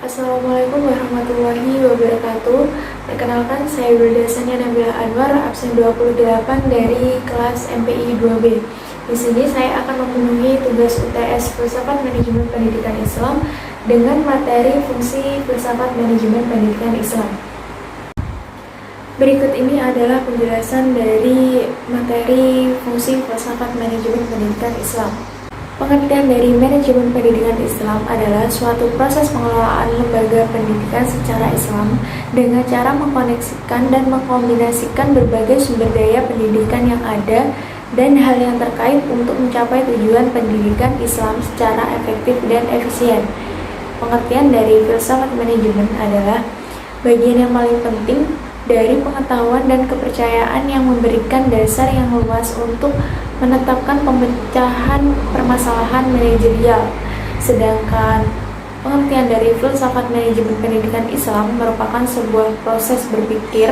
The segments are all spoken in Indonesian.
Assalamualaikum warahmatullahi wabarakatuh. Perkenalkan, saya Wilda Sania Nabila Anwar, absen 28 dari kelas MPI 2B. Di sini saya akan memenuhi tugas UTS Filsafat Manajemen Pendidikan Islam dengan materi fungsi Filsafat Manajemen Pendidikan Islam. Berikut ini adalah penjelasan dari materi fungsi Filsafat Manajemen Pendidikan Islam. Pengertian dari manajemen pendidikan Islam adalah suatu proses pengelolaan lembaga pendidikan secara Islam dengan cara mengkoneksikan dan mengkombinasikan berbagai sumber daya pendidikan yang ada dan hal yang terkait untuk mencapai tujuan pendidikan Islam secara efektif dan efisien. Pengertian dari filsafat manajemen adalah bagian yang paling penting dari pengetahuan dan kepercayaan yang memberikan dasar yang luas untuk menetapkan pemecahan permasalahan manajerial. Sedangkan pengertian dari filsafat manajemen pendidikan Islam merupakan sebuah proses berpikir,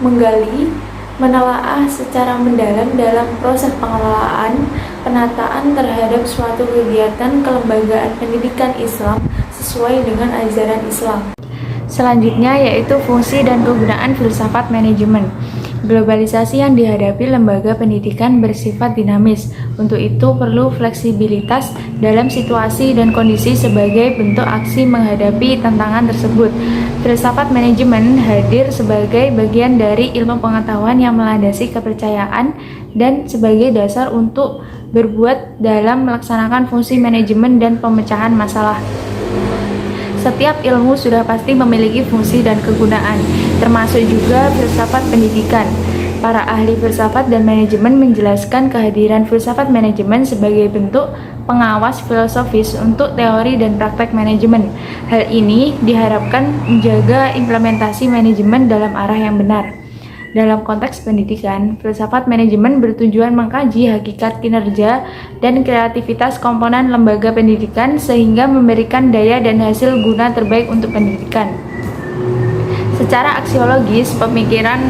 menggali, menelaah secara mendalam dalam proses pengelolaan, penataan terhadap suatu kegiatan kelembagaan pendidikan Islam sesuai dengan ajaran Islam. Selanjutnya yaitu fungsi dan kegunaan filsafat manajemen. Globalisasi yang dihadapi lembaga pendidikan bersifat dinamis. Untuk itu perlu fleksibilitas dalam situasi dan kondisi sebagai bentuk aksi menghadapi tantangan tersebut. Filsafat manajemen hadir sebagai bagian dari ilmu pengetahuan yang melandasi kepercayaan dan sebagai dasar untuk berbuat dalam melaksanakan fungsi manajemen dan pemecahan masalah. Setiap ilmu sudah pasti memiliki fungsi dan kegunaan, termasuk juga filsafat pendidikan. Para ahli filsafat dan manajemen menjelaskan kehadiran filsafat manajemen sebagai bentuk pengawas filosofis untuk teori dan praktek manajemen. Hal ini diharapkan menjaga implementasi manajemen dalam arah yang benar. Dalam konteks pendidikan, filsafat manajemen bertujuan mengkaji hakikat kinerja dan kreativitas komponen lembaga pendidikan sehingga memberikan daya dan hasil guna terbaik untuk pendidikan. Secara aksiologis, pemikiran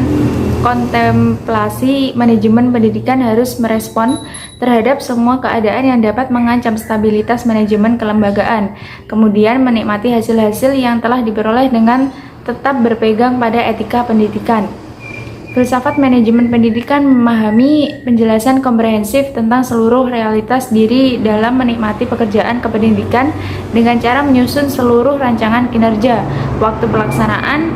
kontemplasi manajemen pendidikan harus merespon terhadap semua keadaan yang dapat mengancam stabilitas manajemen kelembagaan, kemudian menikmati hasil-hasil yang telah diperoleh dengan tetap berpegang pada etika pendidikan. Filsafat manajemen pendidikan memahami penjelasan komprehensif tentang seluruh realitas diri dalam menikmati pekerjaan kependidikan dengan cara menyusun seluruh rancangan kinerja, waktu pelaksanaan,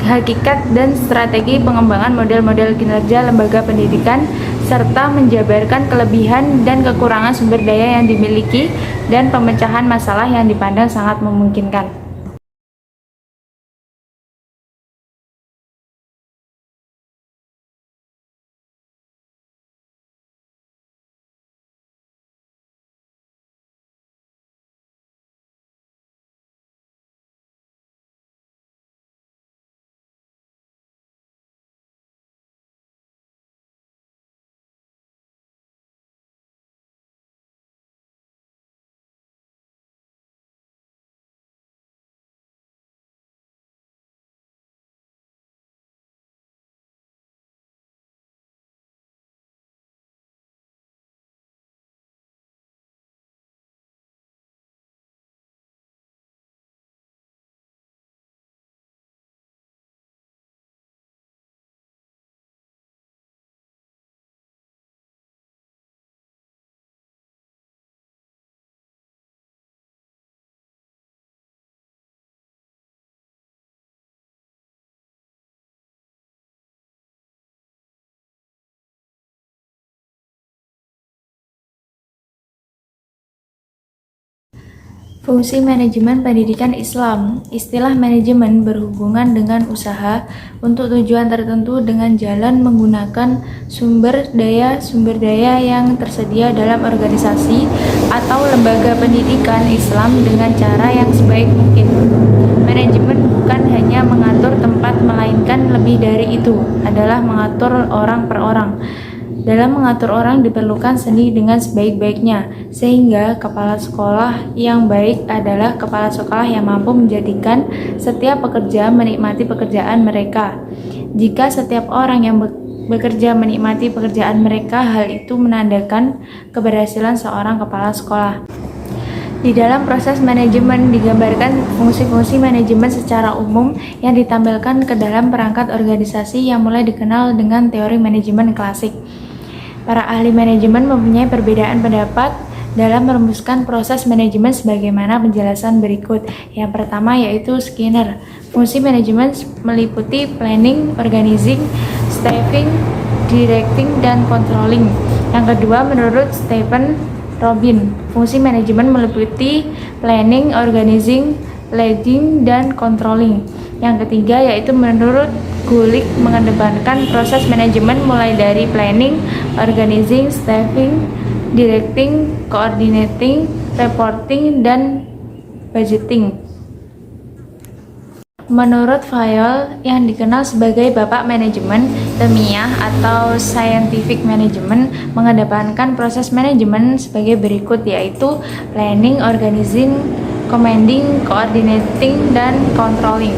hakikat dan strategi pengembangan model-model kinerja lembaga pendidikan, serta menjabarkan kelebihan dan kekurangan sumber daya yang dimiliki dan pemecahan masalah yang dipandang sangat memungkinkan. Fungsi manajemen pendidikan Islam. Istilah manajemen berhubungan dengan usaha untuk tujuan tertentu dengan jalan menggunakan sumber daya yang tersedia dalam organisasi atau lembaga pendidikan Islam dengan cara yang sebaik mungkin. Manajemen bukan hanya mengatur tempat, melainkan lebih dari itu adalah mengatur orang per orang. Dalam mengatur orang diperlukan seni dengan sebaik-baiknya, sehingga kepala sekolah yang baik adalah kepala sekolah yang mampu menjadikan setiap pekerja menikmati pekerjaan mereka. Jika setiap orang yang bekerja menikmati pekerjaan mereka, hal itu menandakan keberhasilan seorang kepala sekolah. Di dalam proses manajemen digambarkan fungsi-fungsi manajemen secara umum yang ditampilkan ke dalam perangkat organisasi yang mulai dikenal dengan teori manajemen klasik. Para ahli manajemen mempunyai perbedaan pendapat dalam merumuskan proses manajemen sebagaimana penjelasan berikut. Yang pertama yaitu Skinner. Fungsi manajemen meliputi planning, organizing, staffing, directing, dan controlling. Yang kedua menurut Stephen Robin, fungsi manajemen meliputi planning, organizing, leading, dan controlling. Yang ketiga yaitu menurut Gulick mengedepankan proses manajemen mulai dari planning, organizing, staffing, directing, coordinating, reporting, dan budgeting. Menurut Fayol, yang dikenal sebagai Bapak Manajemen Ilmiah atau Scientific Management, mengedepankan proses manajemen sebagai berikut, yaitu planning, organizing, commanding, coordinating, dan controlling.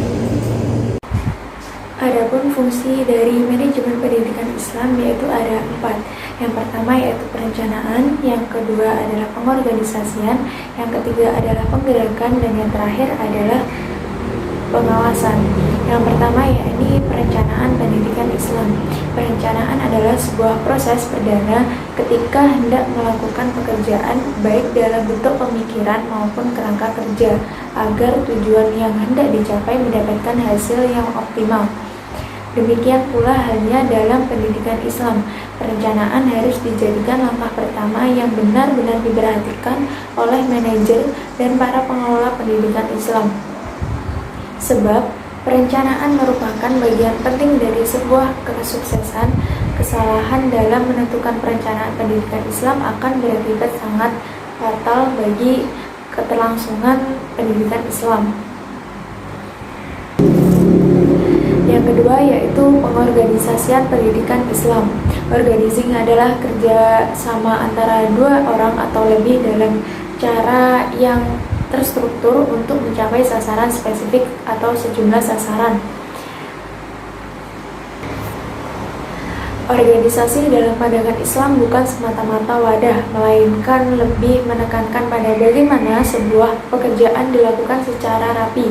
Adapun fungsi dari manajemen pendidikan Islam yaitu ada 4. Yang pertama yaitu perencanaan, yang kedua adalah pengorganisasian, yang ketiga adalah penggerakan, dan yang terakhir adalah pengawasan. Yang pertama yakni perencanaan pendidikan Islam. Perencanaan adalah sebuah proses perdana ketika hendak melakukan pekerjaan baik dalam bentuk pemikiran maupun kerangka kerja agar tujuan yang hendak dicapai mendapatkan hasil yang optimal. Demikian pula halnya dalam pendidikan Islam. Perencanaan harus dijadikan langkah pertama yang benar-benar diperhatikan oleh manajer dan para pengelola pendidikan Islam. Sebab perencanaan merupakan bagian penting dari sebuah kesuksesan. Kesalahan dalam menentukan perencanaan pendidikan Islam akan berakibat sangat fatal bagi keterlangsungan pendidikan Islam. Yang kedua yaitu pengorganisasian pendidikan Islam. Organizing adalah kerja sama antara dua orang atau lebih dalam cara yang terstruktur untuk mencapai sasaran spesifik atau sejumlah sasaran. Organisasi dalam pandangan Islam bukan semata-mata wadah, melainkan lebih menekankan pada bagaimana sebuah pekerjaan dilakukan secara rapi.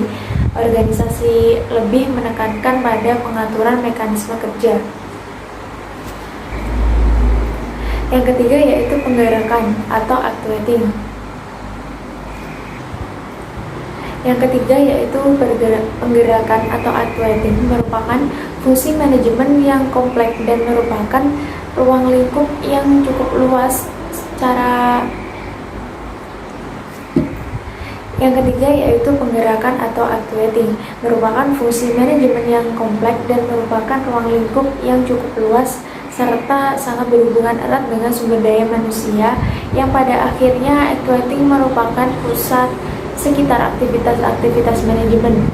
Organisasi lebih menekankan pada pengaturan mekanisme kerja. Yang ketiga yaitu penggerakan atau actuating. Yang ketiga yaitu penggerakan atau actuating merupakan fungsi manajemen yang kompleks dan merupakan ruang lingkup yang cukup luas secara. Yang ketiga yaitu penggerakan atau actuating merupakan fungsi manajemen yang kompleks dan merupakan ruang lingkup yang cukup luas serta sangat berhubungan erat dengan sumber daya manusia yang pada akhirnya actuating merupakan pusat sekitar aktivitas-aktivitas manajemen.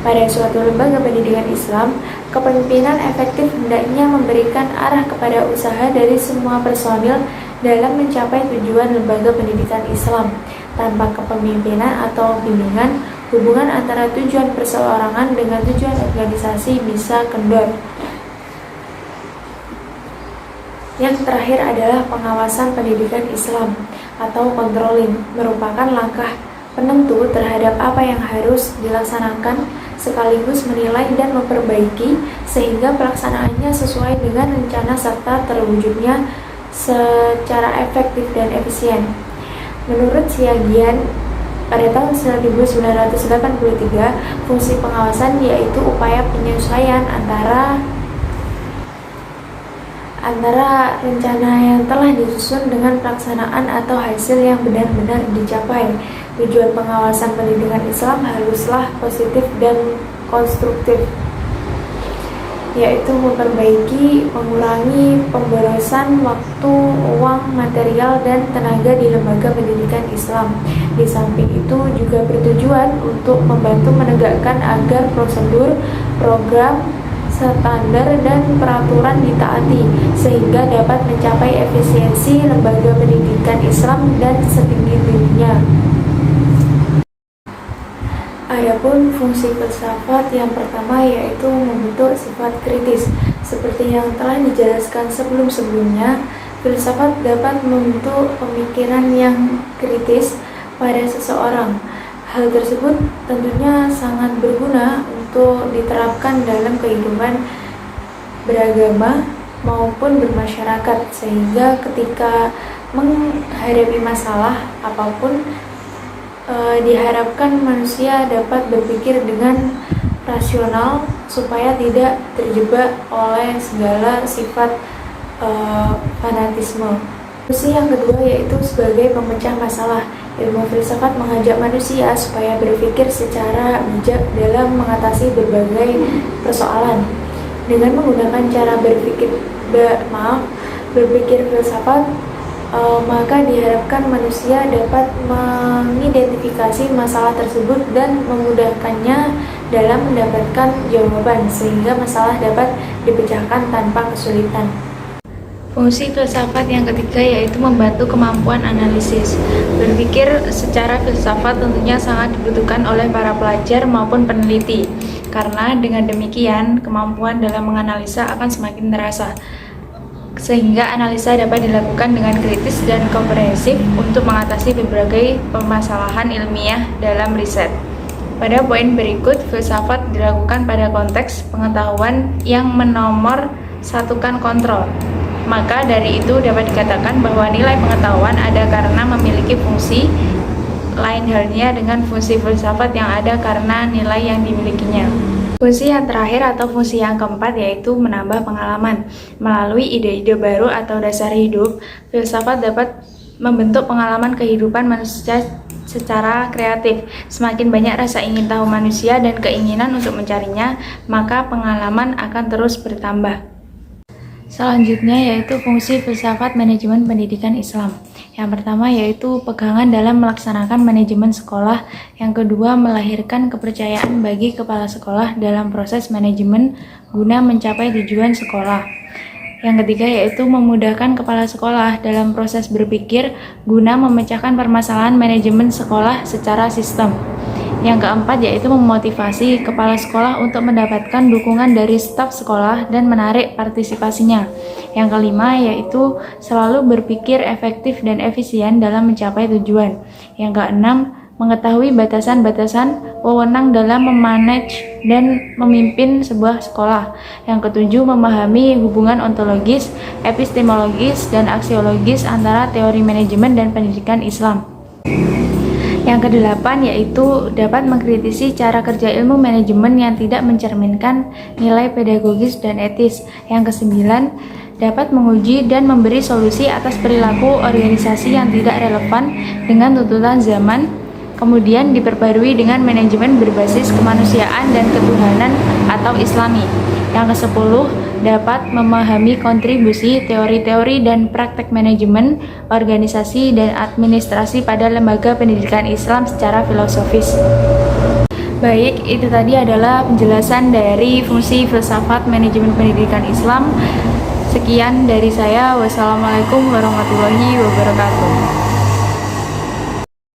Pada suatu lembaga pendidikan Islam, kepemimpinan efektif hendaknya memberikan arah kepada usaha dari semua personil dalam mencapai tujuan lembaga pendidikan Islam. Tanpa kepemimpinan atau bimbingan, hubungan antara tujuan perseorangan dengan tujuan organisasi bisa kendor. Yang terakhir adalah pengawasan pendidikan Islam atau controlling, merupakan langkah penentu terhadap apa yang harus dilaksanakan sekaligus menilai dan memperbaiki sehingga pelaksanaannya sesuai dengan rencana serta terwujudnya secara efektif dan efisien. Menurut Siagian, pada tahun 1983, fungsi pengawasan yaitu upaya penyesuaian antara rencana yang telah disusun dengan pelaksanaan atau hasil yang benar-benar dicapai. Tujuan pengawasan pendidikan Islam haruslah positif dan konstruktif, yaitu memperbaiki, mengurangi pemborosan waktu, uang, material, dan tenaga di lembaga pendidikan Islam. Di samping itu juga bertujuan untuk membantu menegakkan agar prosedur, program, standar, dan peraturan ditaati sehingga dapat mencapai efisiensi lembaga pendidikan Islam dan setinggi-tingginya. Adapun fungsi filsafat yang pertama yaitu membentuk sifat kritis. Seperti yang telah dijelaskan sebelum-sebelumnya, filsafat dapat membentuk pemikiran yang kritis pada seseorang. Hal tersebut tentunya sangat berguna untuk diterapkan dalam kehidupan beragama maupun bermasyarakat, sehingga ketika menghadapi masalah apapun diharapkan manusia dapat berpikir dengan rasional supaya tidak terjebak oleh segala sifat fanatisme. Fungsi yang kedua yaitu sebagai pemecah masalah. Ilmu filsafat mengajak manusia supaya berpikir secara bijak dalam mengatasi berbagai persoalan. Dengan menggunakan cara berpikir filsafat, maka diharapkan manusia dapat mengidentifikasi masalah tersebut dan memudahkannya dalam mendapatkan jawaban, sehingga masalah dapat dipecahkan tanpa kesulitan. Fungsi filsafat yang ketiga yaitu membantu kemampuan analisis. Berpikir secara filsafat tentunya sangat dibutuhkan oleh para pelajar maupun peneliti, karena dengan demikian kemampuan dalam menganalisa akan semakin terasa, sehingga analisa dapat dilakukan dengan kritis dan komprehensif untuk mengatasi berbagai permasalahan ilmiah dalam riset. Pada poin berikut, filsafat dilakukan pada konteks pengetahuan yang menomor satukan kontrol. Maka dari itu dapat dikatakan bahwa nilai pengetahuan ada karena memiliki fungsi, lain halnya dengan fungsi filsafat yang ada karena nilai yang dimilikinya. Fungsi yang terakhir atau fungsi yang keempat yaitu menambah pengalaman. Melalui ide-ide baru atau dasar hidup, filsafat dapat membentuk pengalaman kehidupan manusia secara kreatif. Semakin banyak rasa ingin tahu manusia dan keinginan untuk mencarinya, maka pengalaman akan terus bertambah. Selanjutnya yaitu fungsi filsafat manajemen pendidikan Islam. Yang pertama yaitu pegangan dalam melaksanakan manajemen sekolah. Yang kedua, melahirkan kepercayaan bagi kepala sekolah dalam proses manajemen guna mencapai tujuan sekolah. Yang ketiga yaitu memudahkan kepala sekolah dalam proses berpikir guna memecahkan permasalahan manajemen sekolah secara sistem. Yang keempat yaitu memotivasi kepala sekolah untuk mendapatkan dukungan dari staf sekolah dan menarik partisipasinya. Yang kelima yaitu selalu berpikir efektif dan efisien dalam mencapai tujuan. Yang keenam, mengetahui batasan-batasan wewenang dalam memanage dan memimpin sebuah sekolah. Yang ketujuh, memahami hubungan ontologis, epistemologis, dan aksiologis antara teori manajemen dan pendidikan Islam. Yang kedelapan yaitu dapat mengkritisi cara kerja ilmu manajemen yang tidak mencerminkan nilai pedagogis dan etis. Yang kesembilan, dapat menguji dan memberi solusi atas perilaku organisasi yang tidak relevan dengan tuntutan zaman, kemudian diperbarui dengan manajemen berbasis kemanusiaan dan ketuhanan atau Islami. Yang kesepuluh, dapat memahami kontribusi teori-teori dan praktek manajemen, organisasi, dan administrasi pada lembaga pendidikan Islam secara filosofis. Baik, itu tadi adalah penjelasan dari fungsi filsafat manajemen pendidikan Islam. Sekian dari saya. Wassalamualaikum warahmatullahi wabarakatuh.